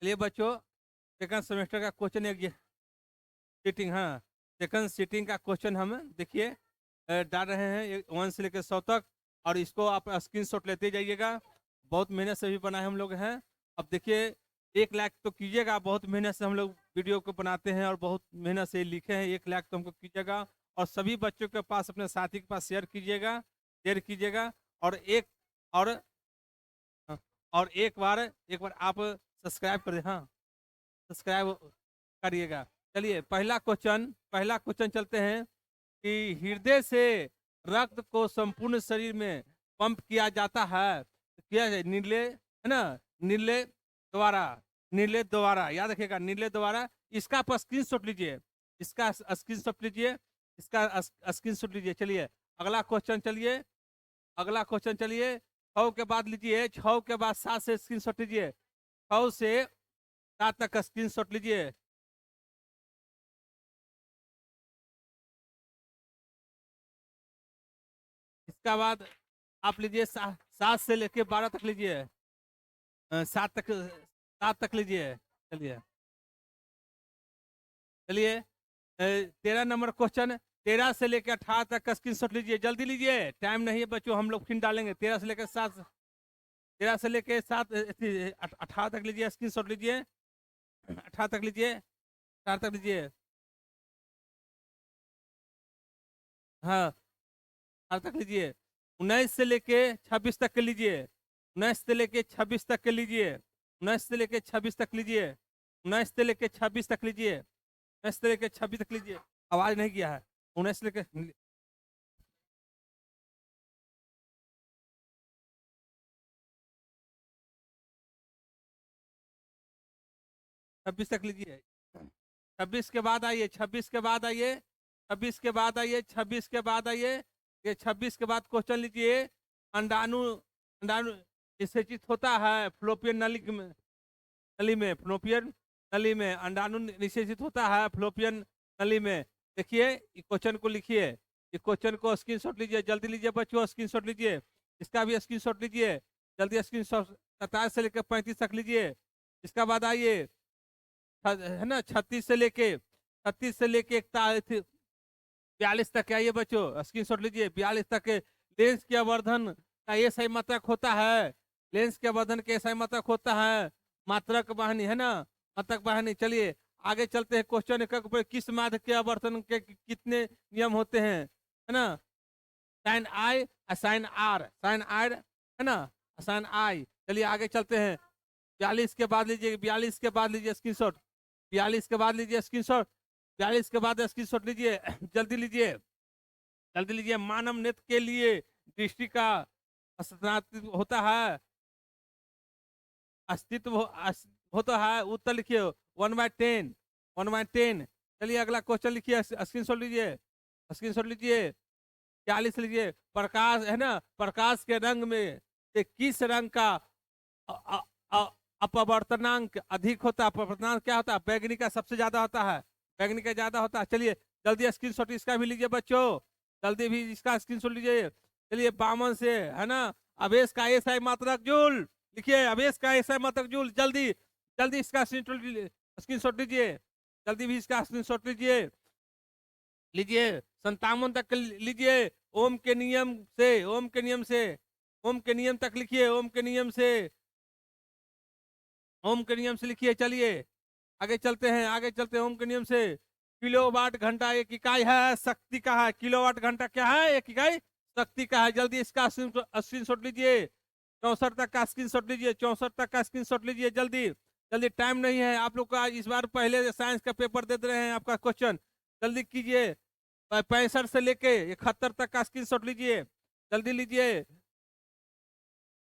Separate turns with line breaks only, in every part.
चलिए बच्चों, second semester का क्वेश्चन एक सीटिंग, हाँ सेकंड सीटिंग का क्वेश्चन हम देखिए डाल रहे हैं 1 से लेकर 100 तक। और इसको आप स्क्रीनशॉट लेते जाइएगा। बहुत मेहनत से भी बनाए हम लोग हैं। अब देखिए 1 लाख तो कीजिएगा, बहुत मेहनत से हम लोग वीडियो को बनाते हैं और बहुत मेहनत से लिखे हैं। 1 लाख तो हमको कीजिएगा और सभी बच्चों के पास, अपने साथी के पास शेयर कीजिएगा। और एक और और एक बार आप सब्सक्राइब कर दें, हाँ सब्सक्राइब करिएगा। चलिए पहला क्वेश्चन चलते हैं कि हृदय से रक्त को संपूर्ण शरीर में पंप किया जाता है, किया है नीले, है ना, नीले द्वारा याद रखिएगा, नीले द्वारा। इसका आप स्क्रीनशॉट लीजिए, इसका स्क्रीनशॉट लीजिए, इसका स्क्रीनशॉट लीजिए। चलिए अगला क्वेश्चन चलिए 6 के बाद लीजिए, 6 के बाद 7 से स्क्रीनशॉट लीजिए, 6 से 7 तक का स्क्रीनशॉट लीजिए। इसका बाद आप लीजिए 7 से लेके 12 तक लीजिए, 7 तक लीजिए। चलिए चलिए 13 नंबर क्वेश्चन, 13 से लेकर 18 तक का स्क्रीनशॉट लीजिए, जल्दी लीजिए, टाइम नहीं है बच्चों, हम लोग फिर डालेंगे। 13 से लेकर 7, 13 से लेकर 7 18 तक लीजिए, स्क्रीनशॉट लीजिए, 18 तक लीजिए, 4 तक लीजिए, हाँ 4 तक लीजिए। 19 से लेके 26 तक के लीजिए, 19 से लेके 26 तक के लीजिए, 19 से लेके 26 तक लीजिए, 19 से लेके 26 तक लीजिए, 19 से लेके 26 तक लीजिए। आवाज नहीं किया है, 19 से लेके 26 तक लीजिए। 26 के बाद आइए, 26 के बाद आइए, 26 के बाद आइए, 26 के बाद आइए। ये 26 के बाद क्वेश्चन लीजिए। अंडाणु अंडाणु निषेचित होता है फ्लोपियन नली में अंडाणु निषेचित होता है फ्लोपियन नली में। देखिए क्वेश्चन को लिखिए, ये क्वेश्चन को स्क्रीनशॉट लीजिए, जल्दी लीजिए बच्चों, स्क्रीनशॉट लीजिए, इसका भी स्क्रीनशॉट लीजिए, जल्दी स्क्रीनशॉट 27 से लेकर 35 तक लीजिए। इसका बाद आइए है ना 36 से लेके 42 तक आइए बच्चों, स्क्रीनशॉट लीजिए। 42 तक के लेंस के आवर्धन का ये सही मात्रक होता है, लेंस के आवर्धन के सही मात्रक होता है मात्रक वाहिनी, है ना, मात्रक वाहिनी। चलिए आगे चलते हैं। क्वेश्चन किस माध्य के आवर्धन के कितने नियम होते हैं, है ना, साइन आई साइन आर है ना, साइन आई। चलिए आगे चलते हैं। 42 के बाद लीजिए, 42 के बाद लीजिए स्क्रीनशॉट, 42 के बाद लीजिए स्क्रीनशॉट, 42 के बाद स्क्रीनशॉट लीजिए, जल्दी लीजिए, जल्दी लीजिए। मानव नेत्र के लिए दृष्टि का अस्तित्व होता है, होता है, उत्तर लिखिए 1/10, 1/10। चलिए अगला क्वेश्चन लिखिए, स्क्रीनशॉट लीजिए, स्क्रीनशॉट लीजिए, 40 लीजिए। प्रकाश है ना, प्रकाश के रंग में से किस रंग का अ- अ- अ- अपवर्तनांक अधिक होता है? अपवर्तनांक क्या होता है? बैगनी का सबसे ज्यादा होता है, बैगनी का ज्यादा होता है। चलिए जल्दी स्क्रीनशॉट इसका भी लीजिए बच्चों, जल्दी भी इसका स्क्रीनशॉट लीजिए। चलिए 52 से, है ना, अवेश का एसआई मात्रक जूल लिखिए, अवेश का एसआई मात्रक जूल, जल्दी जल्दी इसका स्क्रीनशॉट लीजिए, जल्दी भी इसका स्क्रीनशॉट लीजिए, लीजिए 57 तक लीजिए। ओम के नियम से, ओम के नियम से, ओम के नियम तक लिखिए, ओम के नियम से, ओम के नियम से लिखिए। चलिए आगे चलते हैं, आगे चलते हैं। ओम के नियम से किलोवाट घंटा एक इकाई है शक्ति का है, किलोवाट घंटा क्या है? एक इकाई शक्ति का है। जल्दी इसका स्क्रीनशॉट लीजिए, 64 तक का स्क्रीनशॉट लीजिए, 64 तक का स्क्रीनशॉट लीजिए, जल्दी जल्दी, टाइम नहीं है आप लोग का। इस बार पहले साइंस का पेपर दे रहे हैं आपका क्वेश्चन, जल्दी कीजिए। 65 से लेके 71 तक का स्क्रीनशॉट लीजिए, जल्दी लीजिए।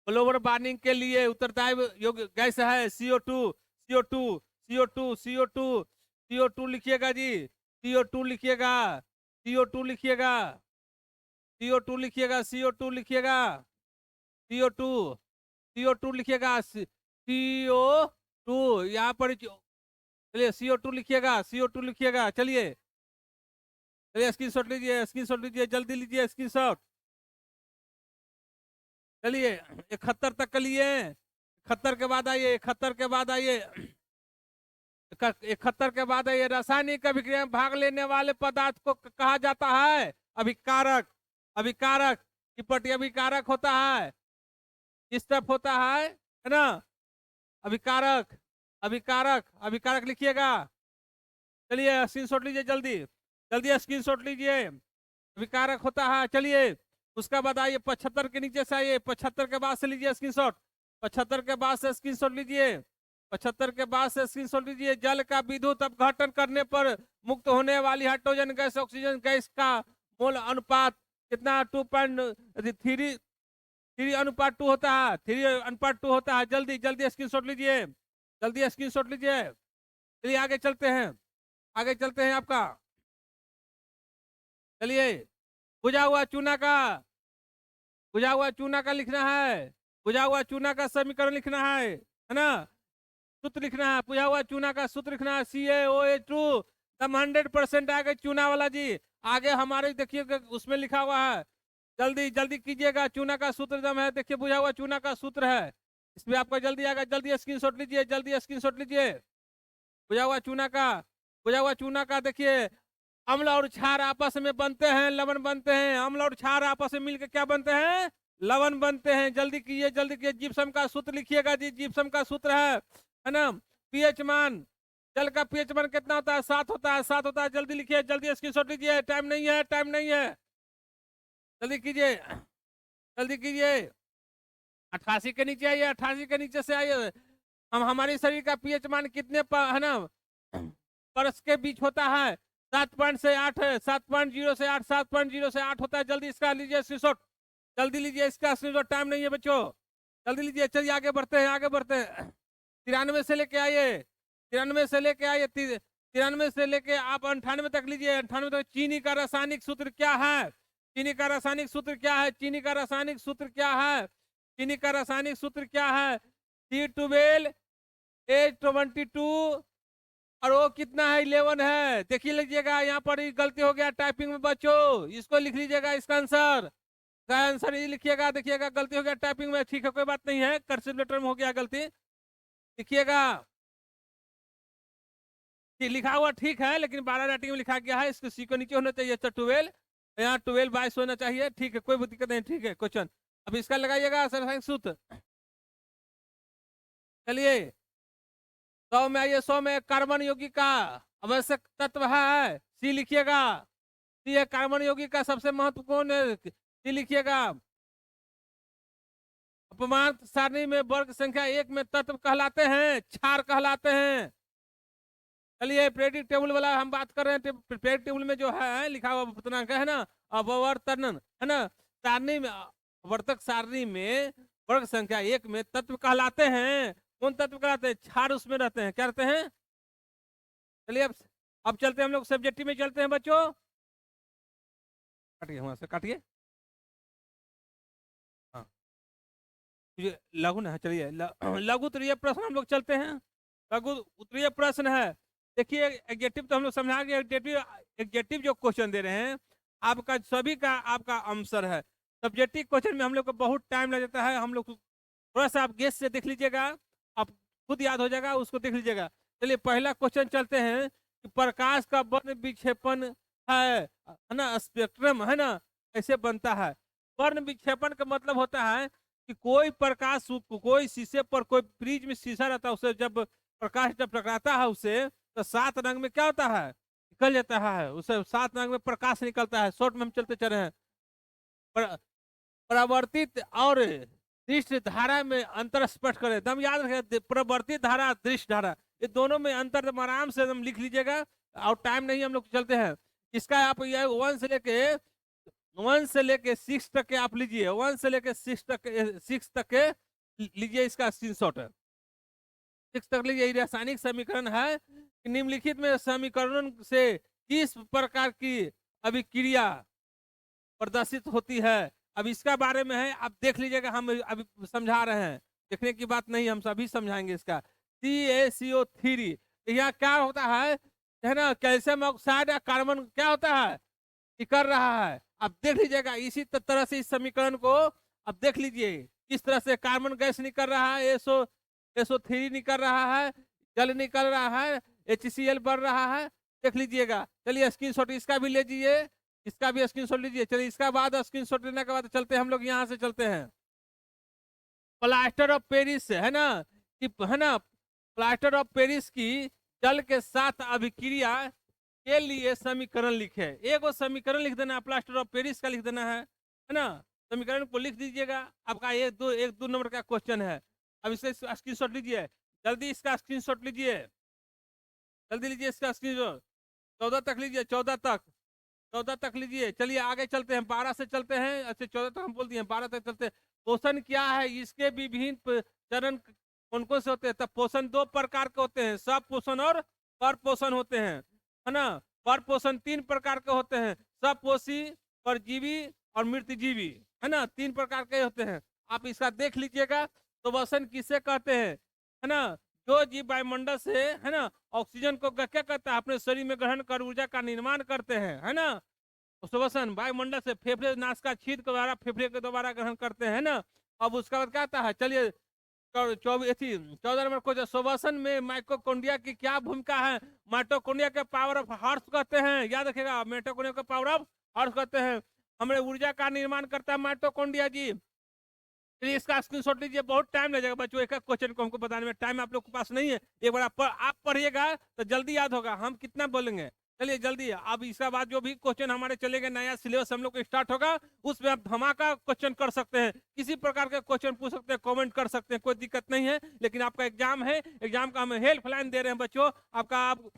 ग्लोबल वार्मिंग के लिए उत्तरदायी योग्य गैस है CO2, CO2, CO2, CO2, CO2 लिखिएगा जी, CO2 लिखिएगा, CO2 लिखिएगा, CO2 लिखिएगा, CO2 लिखिएगा, CO2, CO2 लिखिएगा, CO2 यहाँ पर चलिए CO2 लिखिएगा, CO2 लिखिएगा। चलिए चलिए स्क्रीनशॉट लीजिए, स्क्रीनशॉट लीजिए, जल्दी लीजिए स्क्रीनशॉट। चलिए 71 तक के लिए, 71 के बाद आइए, 71 के बाद आइए, 71 के बाद है ये रासायनिक अभिक्रिया में भाग लेने वाले पदार्थ को कहा जाता है अभिकारक। अभिकारक की पट्टी अभिकारक होता है, इस तरफ होता है ना अभिकारक। अभिकारक अभिकारक लिखिएगा। चलिए स्क्रीनशॉट लीजिए, जल्दी जल्दी स्क्रीनशॉट लीजिए। अभिकारक होता है। चलिए उसका बाद आइए 75 के नीचे से आइए, 75 के बाद से लीजिए स्क्रीनशॉट। 75 के बाद से स्क्रीनशॉट लीजिए। 75 के बाद से स्क्रीनशॉट लीजिए। जल का विद्युत अपघटन करने पर मुक्त होने वाली हाइड्रोजन गैस ऑक्सीजन गैस का मोल अनुपात कितना? 2.3 अनुपात 2 होता है। 3 अनुपात 2 होता है। जल्दी जल्दी स्क्रीनशॉट लीजिए, जल्दी स्क्रीनशॉट लीजिए। चलिए आगे चलते हैं, आगे चलते हैं आपका। चलिए बुझा हुआ चूना का, बुझा हुआ चूना का लिखना है। बुझा हुआ चूना का समीकरण लिखना है ना, सूत्र लिखना है। बुझा हुआ चूना का सूत्र लिखना है CaOH2 दम 100% आगे चूना वाला जी। आगे हमारे देखिए उसमें लिखा हुआ है, जल्दी जल्दी कीजिएगा। चूना का सूत्र दम है, देखिए बुझा हुआ चूना का सूत्र है, इसमें आपका जल्दी आएगा। जल्दी स्क्रीनशॉट लीजिए, जल्दी स्क्रीनशॉट लीजिए। बुझा हुआ चूना का, बुझा हुआ चूना का देखिए अम्ल और क्षार आपस में बनते हैं, लवण बनते हैं। अम्ल और क्षार आपस में मिलकर क्या बनते हैं? लवण बनते हैं। जल्दी कीजिए, जल्दी कीजिए। जिप्सम का सूत्र लिखिएगा जी, जिप्सम का सूत्र है ना। पीएच मान, जल का पीएच मान कितना होता है? 7 होता है, 7 होता है। जल्दी लिखिए, जल्दी स्क्रीनशॉट लीजिए। टाइम नहीं है, टाइम नहीं है, जल्दी कीजिए, जल्दी कीजिए। 88 के नीचे आइए, 88 के नीचे से आइए। हम हमारे शरीर का पीएच मान कितने है ना परस के बीच होता है? 7 से 8 है, 7.0 से 8, 7.0 से 8 होता है। जल्दी इसका लीजिए स्क्रीनशॉट, जल्दी लीजिए इसका स्क्रीनशॉट। टाइम नहीं है बच्चों, जल्दी लीजिए। चलिए आगे बढ़ते हैं, आगे बढ़ते हैं। 93 से लेके आइए, 93 से लेके आइए, 93 से लेके आप 98 तक लीजिए। 98 तक चीनी का रासायनिक सूत्र क्या है? चीनी का रासायनिक सूत्र क्या है? चीनी का रासायनिक सूत्र क्या है? चीनी का रासायनिक सूत्र क्या है? C12 H22 और वो कितना है? 11 है। देखिए लीजिएगा, यहाँ पर ही गलती हो गया टाइपिंग में बच्चों, इसको लिख लीजिएगा इसका आंसर। आंसर ये लिखिएगा, देखिएगा गलती हो गया टाइपिंग में। ठीक है, कोई बात नहीं है, कर्सिव लेटर में हो गया गलती, लिखिएगा। लिखा हुआ ठीक है, लेकिन 12 राइटिंग में लिखा गया है, इसको सी को नीचे होना चाहिए। 12 यहाँ 12/22 होना चाहिए। ठीक है, कोई दिक्कत नहीं। ठीक है, क्वेश्चन अब इसका लगाइएगा रासायनिक सूत्र। चलिए 100 में आइए। 100 में कार्बन यौगिक का आवश्यक तत्व है, सी लिखिएगा। सी है कार्बन यौगिक का सबसे महत्वपूर्ण, सी लिखिएगा। अपमार्थ सारणी में वर्ग संख्या 1 में तत्व कहलाते हैं, क्षार कहलाते हैं। चलिए पीरियोडिक टेबल वाला हम बात कर रहे हैं। पीरियोडिक टेबल में जो है लिखा हुआ पूर्णांक है ना, अपवर्तन है ना, सारणी में, वर्तक सारणी में वर्ग संख्या 1 में तत्व कहलाते हैं। कौन तत्व कहलाते हैं? क्षार उसमें रहते हैं। क्या रहते हैं? चलिए अब चलते हैं हम लोग सब्जेक्टिव में चलते हैं बच्चों। काटिए वहां से, काटिए। हाँ लघु ना है। चलिए लघु उत्तरीय प्रश्न हम लोग चलते हैं। लघु उत्तरीय प्रश्न है। देखिए एग्जेक्टिव तो हम लोग समझा गए। एग्जेक्टिव जो क्वेश्चन दे रहे हैं आपका सभी का आपका आंसर है। सब्जेक्टिव क्वेश्चन में हम लोग को बहुत टाइम लग जाता है। हम लोग थोड़ा सा आप गेस से देख लीजिएगा, आप खुद याद हो जाएगा, उसको देख लीजिएगा। चलिए पहला क्वेश्चन चलते हैं कि प्रकाश का वर्ण विक्षेपण है ना, स्पेक्ट्रम है ना, ऐसे बनता है। वर्ण विक्षेपण का मतलब होता है कि कोई प्रकाश, कोई शीशे पर, कोई फ्रिज में शीशा रहता है, उसे जब प्रकाश जब टकराता है उसे, तो 7 रंग में क्या होता है? निकल जाता है, उसे 7 रंग में प्रकाश निकलता है। शॉर्ट में हम चलते चल रहे हैं। परावर्तित और दृश्य धारा में अंतर स्पष्ट करें। दम याद रखें, परावर्तित धारा, दृश्य धारा, ये दोनों में अंतर आराम से हम लिख लीजिएगा। और टाइम नहीं, हम लोग चलते हैं। इसका आप ये 1 से लेके 6 तक के आप लीजिए। 1 से लेके 6 तक के लीजिए, इसका स्क्रीनशॉट है। 6 तक लीजिए। रासायनिक समीकरण है कि निम्नलिखित में समीकरण से किस प्रकार की अभिक्रिया प्रदर्शित होती है? अब इसका बारे में है, आप देख लीजिएगा, हम अभी समझा रहे हैं, देखने की बात नहीं, हम सभी समझाएंगे इसका। CaCO3 यहाँ क्या होता है ना, कैल्शियम ऑक्साइड या कार्बन क्या होता है? निकल रहा है। आप देख लीजिएगा इसी तरह से इस समीकरण को आप देख लीजिए, किस तरह से कार्बन गैस निकल रहा है, SO3 निकल रहा है, जल निकल रहा है, HCl बढ़ रहा है, देख लीजिएगा। चलिए स्क्रीनशॉट इसका भी ले लीजिए, इसका भी स्क्रीनशॉट लीजिए। चलिए इसका बाद स्क्रीनशॉट लेने के बाद चलते हैं हम लोग, यहाँ से चलते हैं प्लास्टर ऑफ पेरिस, है ना कि, है ना, प्लास्टर ऑफ पेरिस की जल के साथ अभिक्रिया के लिए समीकरण लिखे। एक समीकरण लिख देना, प्लास्टर ऑफ पेरिस का लिख देना है ना, समीकरण को लिख दीजिएगा। आपका एक दो नंबर का क्वेश्चन है। अब इसका स्क्रीनशॉट लीजिए, जल्दी इसका स्क्रीनशॉट लीजिए, जल्दी लीजिए इसका स्क्रीनशॉट। 14 तक लीजिए, 14 तक लीजिए। चलिए आगे चलते हैं, 12 से चलते हैं। अच्छा 14 तक हम बोल दिए, 12 तक चलते हैं। पोषण क्या है, इसके विभिन्न चरण कौन कौन से होते हैं? तब पोषण 2 प्रकार के होते हैं, सब पोषण और पर पोषण होते हैं, है ना। पर पोषण 3 प्रकार के होते हैं, सब पोषी, परजीवी और मृतजीवी, है ना, 3 प्रकार के होते हैं। आप इसका देख लीजिएगा। तो पोषण किसे कहते हैं, है ना, जो जीव वायुमंडल से, है ना, ऑक्सीजन को क्या करता है, अपने शरीर में ग्रहण कर ऊर्जा का निर्माण करते हैं, है ना। श्वसन वायुमंडल से फेफड़े नासिका छीद के द्वारा, फेफड़े के द्वारा ग्रहण करते हैं ना। अब उसका बाद क्या आता है, चलिए 14 नंबर क्वेश्चन, श्वसन में माइटोकॉन्ड्रिया की क्या भूमिका है? माइटोकॉन्ड्रिया के पावर ऑफ हॉर्स कहते हैं, याद रखिएगा, माइटोकॉन्ड्रिया के पावर ऑफ हॉर्स कहते हैं। हमें ऊर्जा का निर्माण करता है माइटोकॉन्ड्रिया जी। चलिए इसका स्क्रीनशॉट लीजिए, बहुत टाइम लगेगा बच्चों, एक क्वेश्चन को हमको बताने में टाइम आप लोग के पास नहीं है। एक बार आप पढ़िएगा तो जल्दी याद होगा, हम कितना बोलेंगे। चलिए जल्दी, अब इसके बाद जो भी क्वेश्चन हमारे चलेंगे, नया सिलेबस हम लोग को स्टार्ट होगा, उसमें आप धमाका क्वेश्चन कर सकते हैं, किसी प्रकार के क्वेश्चन पूछ सकते हैं, कमेंट कर सकते हैं, कोई दिक्कत नहीं है। लेकिन आपका एग्जाम है, एग्जाम का हम हेल्पलाइन दे रहे हैं बच्चों। आपका आप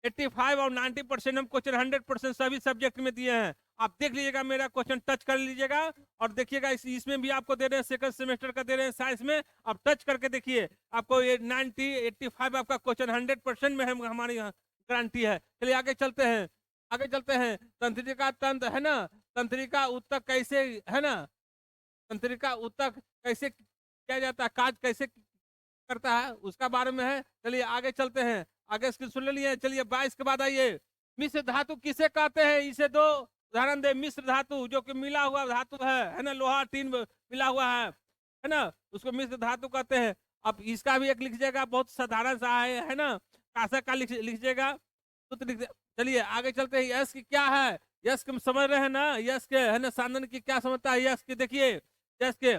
85 और 90% हम क्वेश्चन 100% सभी सब्जेक्ट में दिए हैं। आप देख लीजिएगा, मेरा क्वेश्चन टच कर लीजिएगा और देखिएगा, इसमें भी आपको दे रहे हैं, सेकंड सेमेस्टर का दे रहे हैं साइंस में, आप टच करके देखिए, आपको ये 90 85 आपका क्वेश्चन 100% में है, हमारी गारंटी है। चलिए आगे चलते हैं, आगे चलते हैं। तंत्रिका तंत्र, है ना, तंत्रिका उत्तक कैसे, है ना, तंत्रिका उत्तक कैसे किया जाता है, कार्य कैसे करता है, उसका बारे में है। चलिए आगे चलते हैं, आगे स्क्रीन ले लिए। चलिए 22 के बाद आइए, मिश्र धातु किसे कहते हैं? इसे दो उदाहरण दे। मिश्र धातु जो कि मिला हुआ धातु है ना, लोहा टीन मिला हुआ है ना, उसको मिश्र धातु कहते हैं। अब इसका भी एक लिख लीजिएगा, बहुत साधारण सा है ना, कासा का लिख लीजिएगा तो लिख। चलिए आगे चलते हैं, यश की क्या है? यश के समझ रहे हैं ना, यश के, है ना, सांदन की क्या समझता है यश की? देखिए यश के,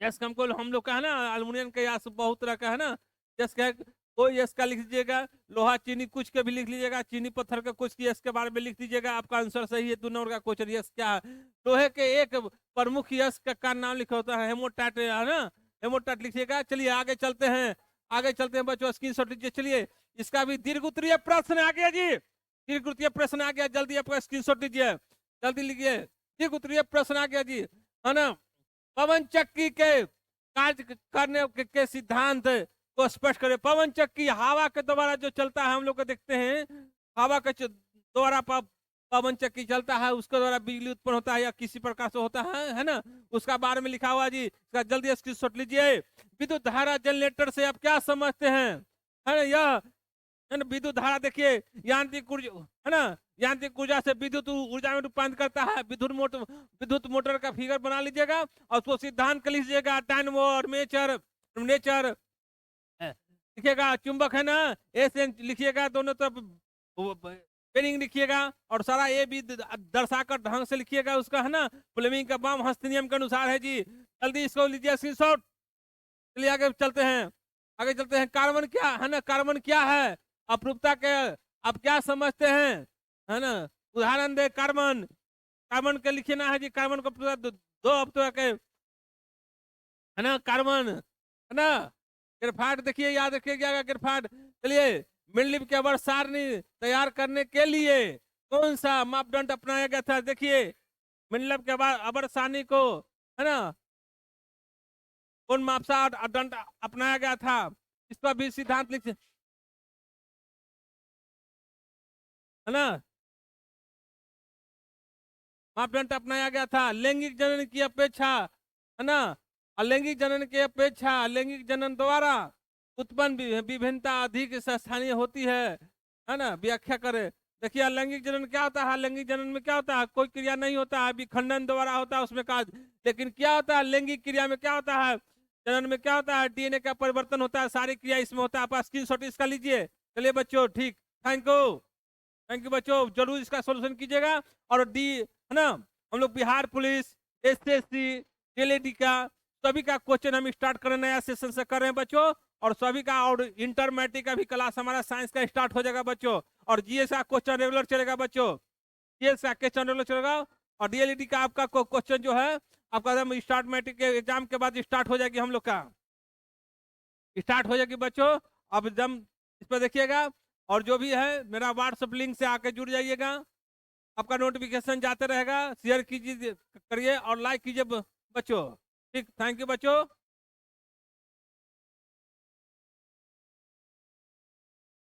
यश हमको हम लोग का है ना, अल्युमिनियम का यश बहुत तरह का है ना, यश का कोई यश का लिख दीजिएगा, लोहा चीनी कुछ के भी लिख लीजिएगा, चीनी पत्थर का कुछ यश के बारे में लिख दीजिएगा। आपका आंसर सही है, 2 नंबर का क्वेश्चन। यश क्या है? लोहे के एक प्रमुख यश का नाम लिखा होता है हेमोटाइट, है ना, हेमोटाइट लिखिएगा। चलिए आगे चलते हैं, आगे चलते हैं बच्चों, स्क्रीनशॉट लीजिए। चलिए इसका भी दीर्घ उत्तरीय प्रश्न आ गया जी, दीर्घ उत्तरीय प्रश्न आ गया, जल्दी आपका स्क्रीनशॉट लीजिए, जल्दी लीजिए। दीर्घ उत्तरीय प्रश्न आ गया जी, है ना। पवन चक्की के कार्य करने के सिद्धांत को स्पष्ट करें। पवन चक्की हवा के द्वारा जो चलता है, हम लोग को देखते हैं, हवा के द्वारा पवन चक्की चलता है, उसके द्वारा बिजली उत्पन्न होता है या किसी प्रकार से होता है ना, उसका बारे में लिखा हुआ जी। इसका जल्दी स्क्रीनशॉट लीजिए। विद्युत धारा जनरेटर से आप क्या समझते हैं, है ना, यह है ना, विद्युत धारा देखिए, यांत्रिक ऊर्जा, है ना, यांत्रिक ऊर्जा से विद्युत ऊर्जा में रूपांतरित करता है। विद्युत मोटर का फिगर बना लीजिएगा और उसको सिद्धांत कर लीजिएगा। डायनेमो और नेचर लिखिएगा, चुंबक है ना, ऐसे लिखिएगा, दोनों तरफ पेरिंग लिखिएगा और सारा ए भी दर्शाकर ढंग से लिखिएगा उसका, है ना। फ्लेमिंग का बम हस्त नियम के अनुसार है जी। जल्दी इसको लीजिए स्क्रीनशॉट। चलिए आगे चलते हैं, आगे चलते हैं। कार्बन क्या है ना, कार्बन क्या है, अपरूपता के आप क्या समझते हैं, है ना, उदाहरण दे। कार्बन, कार्बन के लिखना है जी, कार्बन को दो अपरूपता के, है ना, कार्बन, है ना। ग्रेफाइट देखिए, याद रखिएगा ग्रेफाइट। चलिए मेंडलीव के आवर्त सारणी तैयार करने के लिए कौन सा मापदंड अपनाया गया था? देखिए मेंडलीव के आवर्त सारणी को, है ना, कौन मापदंड अपनाया गया था, इस पर भी सिद्धांत लिख, है ना, मापदंड अपनाया गया था। लैंगिक जनन की अपेक्षा, है ना, अलैंगिक जनन की अपेक्षा लैंगिक जनन द्वारा उत्पन्न विभिन्नता अधिक स्थानीय होती है ना। व्याख्या करें। देखिए अलैंगिक जनन क्या होता है, लैंगिक जनन में क्या होता है, कोई क्रिया नहीं होता है, विखंडन द्वारा होता है उसमें कार्य। लेकिन क्या होता है लैंगिक क्रिया में, क्या होता है, जनन में क्या होता है, डीएनए का परिवर्तन होता है, सारी क्रिया इसमें होता है। आप स्क्रीनशॉट इसका लीजिए। चलिए बच्चों, ठीक, थैंक यू, थैंक यू बच्चों, जरूर इसका सोल्यूशन कीजिएगा। और डी है ना, हम लोग बिहार पुलिस, एसएससी, जेलेडी का सभी का क्वेश्चन हम स्टार्ट कर रहे हैं, नया सेशन से कर रहे हैं बच्चों। और सभी का, और इंटर मैट्रिक का भी क्लास हमारा साइंस का स्टार्ट हो जाएगा बच्चों। और जीएस का क्वेश्चन रेगुलर चलेगा बच्चों, जीएस का क्वेश्चन रेगुलर चलेगा। और डीएलईडी का आपका क्वेश्चन जो है आपका एकदम स्टार्ट मैट्रिक के एग्जाम के बाद स्टार्ट हो जाएगी, हम लोग का स्टार्ट हो जाएगी बच्चों। अब एकदम इस पर देखिएगा। और जो भी है मेरा व्हाट्सएप लिंक से आके जुड़ जाइएगा, आपका नोटिफिकेशन जाते रहेगा। शेयर कीजिए, करिए और लाइक कीजिए बच्चों। ठीक, थैंक यू बच्चों।